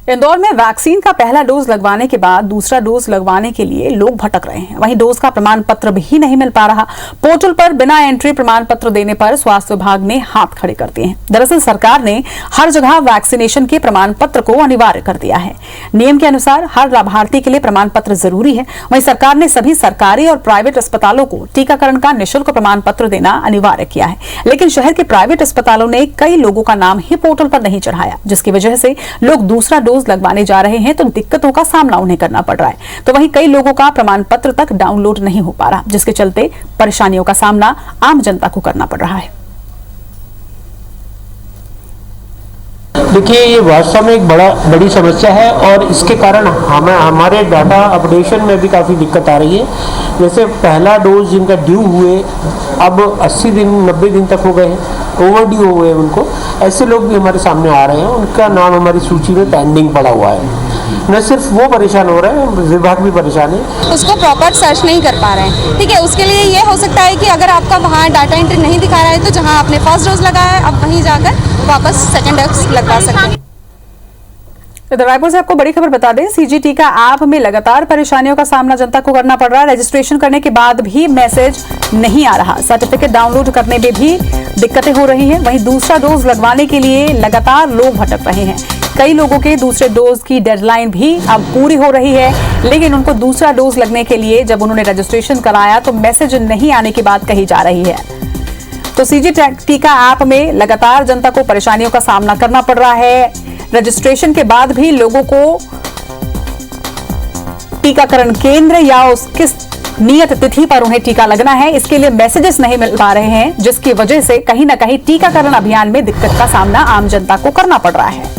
इंदौर में वैक्सीन का पहला डोज लगवाने के बाद दूसरा डोज लगवाने के लिए लोग भटक रहे हैं। वहीं डोज का प्रमाण पत्र भी नहीं मिल पा रहा। पोर्टल पर बिना एंट्री प्रमाण पत्र देने पर स्वास्थ्य विभाग ने हाथ खड़े कर दिए हैं। दरअसल सरकार ने हर जगह वैक्सीनेशन के प्रमाण पत्र को अनिवार्य कर दिया है। नियम के अनुसार हर लाभार्थी के लिए प्रमाण पत्र जरूरी है। वहीं सरकार ने सभी सरकारी और प्राइवेट अस्पतालों को टीकाकरण का निःशुल्क प्रमाण पत्र देना अनिवार्य किया है, लेकिन शहर के प्राइवेट अस्पतालों ने कई लोगों का नाम ही पोर्टल पर नहीं चढ़ाया, जिसकी वजह से लोग दूसरा डोज लगवाने जा रहे हैं तो दिक्कतों का सामना उन्हें करना पड़ रहा है। तो वहीं कई लोगों का प्रमाण पत्र तक डाउनलोड नहीं हो पा रहा, जिसके चलते परेशानियों का सामना आम जनता को करना पड़ रहा है। देखिए, ये वास्तव में एक बड़ी समस्या है और इसके कारण हमारे डाटा अपडेशन में भी काफ़ी दिक्कत आ रही है। जैसे पहला डोज जिनका ड्यू हुए अब 80 दिन 90 दिन तक हो गए हैं, ओवर ड्यू हुए उनको, ऐसे लोग भी हमारे सामने आ रहे हैं। उनका नाम हमारी सूची में पेंडिंग पड़ा हुआ है। न सिर्फ वो परेशान हो रहे हैं, विभाग भी परेशान है। उसको प्रॉपर सर्च नहीं कर पा रहे हैं। ठीक है, उसके लिए ये हो सकता है कि अगर आपका वहाँ डाटा एंट्री नहीं दिखा रहा है तो जहाँ आपने फर्स्ट डोज लगाया है अब वहीं जाकर वापस सेकेंड डोज लगवा सकते हैं। इधर रायपुर से आपको बड़ी खबर बता दें, सीजी टीका ऐप में लगातार परेशानियों का सामना जनता को करना पड़ रहा है। रजिस्ट्रेशन करने के बाद भी मैसेज नहीं आ रहा, सर्टिफिकेट डाउनलोड करने में भी दिक्कतें हो रही हैं। वहीं दूसरा डोज लगवाने के लिए लगातार लोग भटक रहे हैं। कई लोगों के दूसरे डोज की डेडलाइन भी अब पूरी हो रही है, लेकिन उनको दूसरा डोज लगने के लिए जब उन्होंने रजिस्ट्रेशन कराया तो मैसेज नहीं आने की बात कही जा रही है। तो सीजी टीका ऐप में लगातार जनता को परेशानियों का सामना करना पड़ रहा है। रजिस्ट्रेशन के बाद भी लोगों को टीकाकरण केंद्र या उस किस नियत तिथि पर उन्हें टीका लगना है, इसके लिए मैसेजेस नहीं मिल पा रहे हैं, जिसकी वजह से कहीं ना कहीं टीकाकरण अभियान में दिक्कत का सामना आम जनता को करना पड़ रहा है।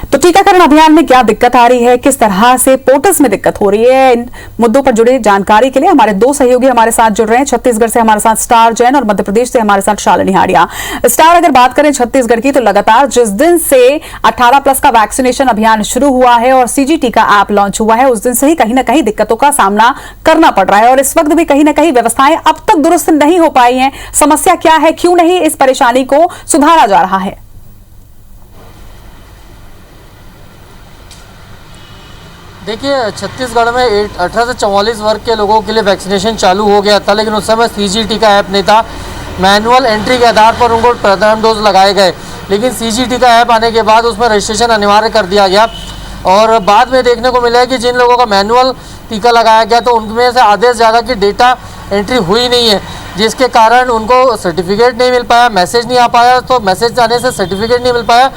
तो टीकाकरण अभियान में क्या दिक्कत आ रही है, किस तरह से पोर्टल्स में दिक्कत हो रही है, इन मुद्दों पर जुड़े जानकारी के लिए हमारे दो सहयोगी हमारे साथ जुड़ रहे हैं। छत्तीसगढ़ से हमारे साथ स्टार जैन और मध्य प्रदेश से हमारे साथ शालिनी हाड़िया। स्टार, अगर बात करें छत्तीसगढ़ की तो लगातार जिस दिन से 18+ का वैक्सीनेशन अभियान शुरू हुआ है और सीजी टीका ऐप लॉन्च हुआ है, उस दिन से ही कहीं ना कहीं दिक्कतों का सामना करना पड़ रहा है और इस वक्त भी कहीं ना कहीं व्यवस्थाएं अब तक दुरुस्त नहीं हो पाई हैं। समस्या क्या है, क्यों नहीं इस परेशानी को सुधारा जा रहा है? देखिए, छत्तीसगढ़ में 18 से 44 वर्ग के लोगों के लिए वैक्सीनेशन चालू हो गया था, लेकिन उस समय सीजी टीका ऐप नहीं था। मैनुअल एंट्री के आधार पर उनको प्रथम डोज लगाए गए, लेकिन सीजी टीका ऐप आने के बाद उसमें रजिस्ट्रेशन अनिवार्य कर दिया गया और बाद में देखने को मिला है कि जिन लोगों का मैनुअल टीका लगाया गया तो उनमें से आधे से ज़्यादा की डेटा एंट्री हुई नहीं है, जिसके कारण उनको सर्टिफिकेट नहीं मिल पाया, मैसेज नहीं आ पाया। तो मैसेज आने से सर्टिफिकेट नहीं मिल पाया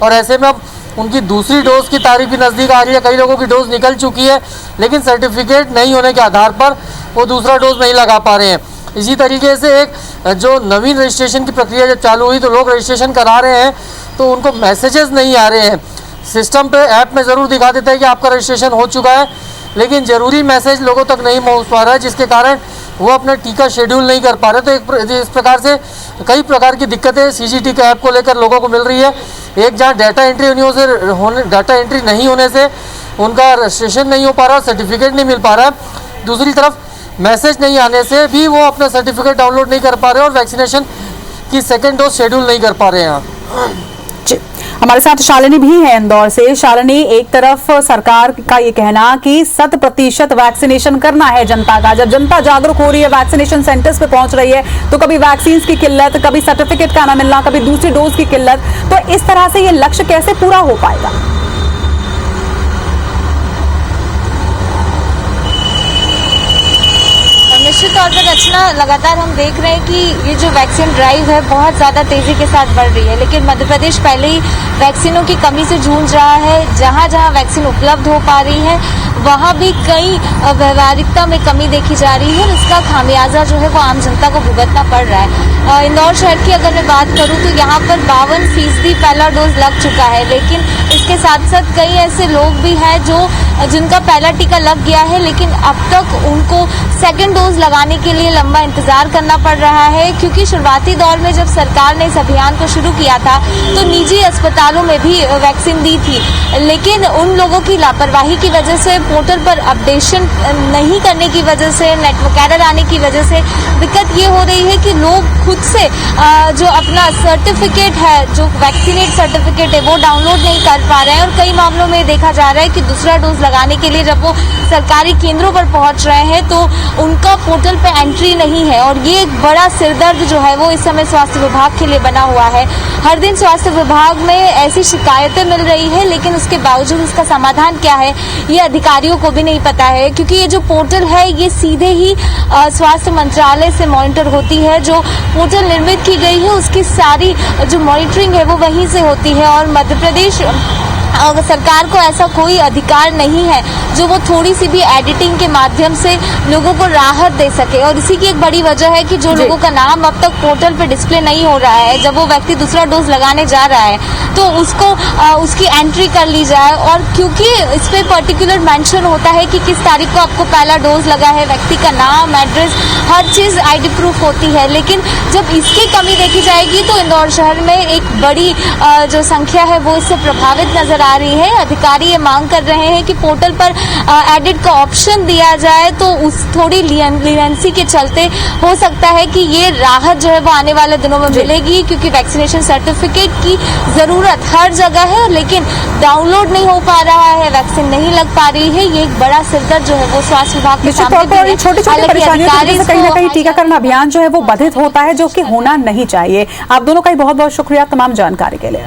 और ऐसे में अब उनकी दूसरी डोज की तारीख भी नज़दीक आ रही है। कई लोगों की डोज निकल चुकी है, लेकिन सर्टिफिकेट नहीं होने के आधार पर वो दूसरा डोज नहीं लगा पा रहे हैं। इसी तरीके से एक जो नवीन रजिस्ट्रेशन की प्रक्रिया जब चालू हुई तो लोग रजिस्ट्रेशन करा रहे हैं तो उनको मैसेजेस नहीं आ रहे हैं। सिस्टम पे ऐप में ज़रूर दिखा देता है कि आपका रजिस्ट्रेशन हो चुका है, लेकिन ज़रूरी मैसेज लोगों तक नहीं पहुँच पा रहा है, जिसके कारण वो अपना टीका शेड्यूल नहीं कर पा रहे। तो इस प्रकार से कई प्रकार की दिक्कतें सीजी टीका ऐप को लेकर लोगों को मिल रही है। एक, जहाँ डाटा एंट्री नहीं होने से उनका रजिस्ट्रेशन नहीं हो पा रहा, सर्टिफिकेट नहीं मिल पा रहा है। दूसरी तरफ मैसेज नहीं आने से भी वो अपना सर्टिफिकेट डाउनलोड नहीं कर पा रहे और वैक्सीनेशन की सेकेंड डोज शेड्यूल नहीं कर पा रहे हैं। हमारे साथ शालिनी भी है इंदौर से। शालिनी, एक तरफ सरकार का ये कहना कि 100% वैक्सीनेशन करना है जनता का, जब जनता जागरूक हो रही है, वैक्सीनेशन सेंटर्स पे पहुंच रही है, तो कभी वैक्सीन की किल्लत, कभी सर्टिफिकेट का न मिलना, कभी दूसरी डोज की किल्लत, तो इस तरह से ये लक्ष्य कैसे पूरा हो पाएगा? निश्चित तौर पर रचना, लगातार हम देख रहे हैं कि ये जो वैक्सीन ड्राइव है बहुत ज़्यादा तेज़ी के साथ बढ़ रही है, लेकिन मध्य प्रदेश पहले ही वैक्सीनों की कमी से जूझ रहा है। जहाँ जहाँ वैक्सीन उपलब्ध हो पा रही है वहाँ भी कई व्यवहारिकता में कमी देखी जा रही है, इसका खामियाजा जो है वो आम जनता को भुगतना पड़ रहा है। इंदौर शहर की अगर मैं बात करूँ तो यहाँ पर 52% पहला डोज लग चुका है, लेकिन इसके साथ साथ कई ऐसे लोग भी हैं जिनका पहला टीका लग गया है, लेकिन अब तक उनको सेकेंड डोज लगा लगवाने के लिए लंबा इंतजार करना पड़ रहा है, क्योंकि शुरुआती दौर में जब सरकार ने इस अभियान को शुरू किया था तो निजी अस्पतालों में भी वैक्सीन दी थी, लेकिन उन लोगों की लापरवाही की वजह से, पोर्टल पर अपडेशन नहीं करने की वजह से, नेटवर्क एरर आने की वजह से दिक्कत ये हो रही है कि लोग खुद से जो अपना सर्टिफिकेट है, जो वैक्सीनेट सर्टिफिकेट है, वो डाउनलोड नहीं कर पा रहे हैं। और कई मामलों में देखा जा रहा है कि दूसरा डोज लगाने के लिए जब वो सरकारी केंद्रों पर पहुंच रहे हैं तो उनका पोर्टल पे एंट्री नहीं है, और ये एक बड़ा सिरदर्द जो है वो इस समय स्वास्थ्य विभाग के लिए बना हुआ है। हर दिन स्वास्थ्य विभाग में ऐसी शिकायतें मिल रही है, लेकिन उसके बावजूद इसका समाधान क्या है ये अधिकारियों को भी नहीं पता है, क्योंकि ये जो पोर्टल है ये सीधे ही स्वास्थ्य मंत्रालय से मॉनिटर होती है। जो पोर्टल निर्मित की गई है उसकी सारी जो मॉनिटरिंग है वो वहीं से होती है, और मध्य प्रदेश सरकार को ऐसा कोई अधिकार नहीं है जो वो थोड़ी सी भी एडिटिंग के माध्यम से लोगों को राहत दे सके। और इसी की एक बड़ी वजह है कि जो लोगों का नाम अब तक पोर्टल पे डिस्प्ले नहीं हो रहा है, जब वो व्यक्ति दूसरा डोज लगाने जा रहा है तो उसको उसकी एंट्री कर ली जाए, और क्योंकि इस पे पर्टिकुलर मेंशन होता है कि किस तारीख को आपको पहला डोज लगा है, व्यक्ति का नाम, एड्रेस, हर चीज़ आईडी प्रूफ होती है। लेकिन जब इसकी कमी देखी जाएगी तो इंदौर शहर में एक बड़ी जो संख्या है वो इससे प्रभावित नजर आ रही है। अधिकारी ये मांग कर रहे हैं कि पोर्टल पर एडिट का ऑप्शन दिया जाए, तो उस थोड़ी लीनेंसी के चलते हो सकता है कि ये राहत जो है वो आने वाले दिनों में मिलेगी, क्योंकि वैक्सीनेशन सर्टिफिकेट की जरूरत हर जगह है, लेकिन डाउनलोड नहीं हो पा रहा है, वैक्सीन नहीं लग पा रही है। ये एक बड़ा सिरदर्द जो है वो स्वास्थ्य विभाग के सामने भी है। छोटी छोटी परेशानियों की वजह से कहीं ना कहीं टीकाकरण अभियान जो है वो बाधित होता है, जो कि होना नहीं चाहिए। आप दोनों का ही बहुत बहुत शुक्रिया तमाम जानकारी के लिए।